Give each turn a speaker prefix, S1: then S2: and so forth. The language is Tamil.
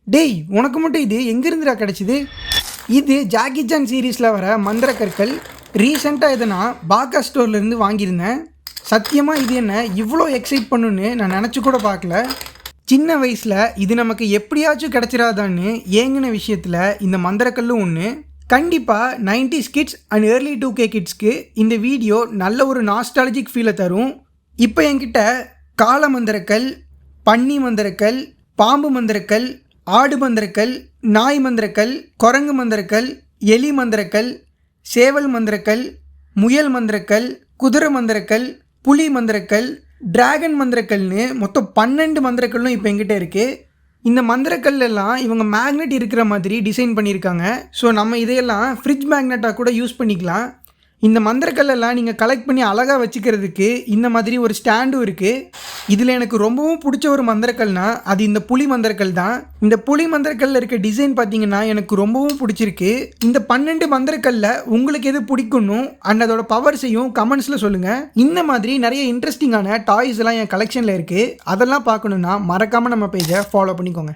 S1: டேய் உனக்கு மட்டும் இது எங்கேருந்துடா கிடச்சிது? இது ஜாக்கி சான் சீரீஸில் வர மந்திர கற்கள். ரீசெண்டாக இதை நான் பாக்கா ஸ்டோர்லேருந்து வாங்கியிருந்தேன். சத்தியமாக இது என்ன இவ்வளோ எக்ஸைட் பண்ணுன்னு நான் நினச்சி கூட பார்க்கல. சின்ன வயசில் இது நமக்கு எப்படியாச்சும் கிடச்சிடாதான்னு ஏங்கின விஷயத்தில் இந்த மந்திரக்கல்லும் ஒன்று. கண்டிப்பாக 90s kids and early 2K கிட்ஸ்க்கு இந்த வீடியோ நல்ல ஒரு நாஸ்டாலஜிக் ஃபீலை தரும். இப்போ என்கிட்ட காளை மந்திரக்கல், பன்னி மந்திரக்கல், பாம்பு மந்திரக்கல், ஆடு மந்திரக்கல், நாய் மந்திரக்கல், குரங்கு மந்திரக்கல், எலி மந்திரக்கல், சேவல் மந்திரக்கல், முயல் மந்திரக்கல், குதிரை மந்திரக்கல், புலி மந்திரக்கல், டிராகன் மந்திரக்கல்னு மொத்தம் 12 மந்திரக்கல்லும் இப்போ எங்கிட்ட இருக்குது. இந்த மந்திரக்கல் எல்லாம் இவங்க மேக்னெட் இருக்கிற மாதிரி டிசைன் பண்ணியிருக்காங்க. ஸோ நம்ம இதையெல்லாம் ஃப்ரிட்ஜ் மேக்னெட்டாக கூட யூஸ் பண்ணிக்கலாம். இந்த மந்திரக்கல்லெல்லாம் நீங்கள் கலெக்ட் பண்ணி அழகாக வச்சுக்கிறதுக்கு இந்த மாதிரி ஒரு ஸ்டாண்டும் இருக்குது. இதில் எனக்கு ரொம்பவும் பிடிச்ச ஒரு மந்திரக்கல்னால் அது இந்த புலி மந்திரக்கல் தான். இந்த புலி மந்திரக்கல்லில் இருக்க டிசைன் பார்த்தீங்கன்னா எனக்கு ரொம்பவும் பிடிச்சிருக்கு. இந்த 12 மந்திரக்கல்ல உங்களுக்கு எது பிடிக்கணும் அண்ட் அதோட பவர்ஸையும் கமெண்ட்ஸில் சொல்லுங்கள். இந்த மாதிரி நிறைய இன்ட்ரெஸ்டிங்கான டாய்ஸ் எல்லாம் என் கலெக்ஷனில் இருக்குது. அதெல்லாம் பார்க்கணுன்னா மறக்காமல் நம்ம பேஜை ஃபாலோ பண்ணிக்கோங்க.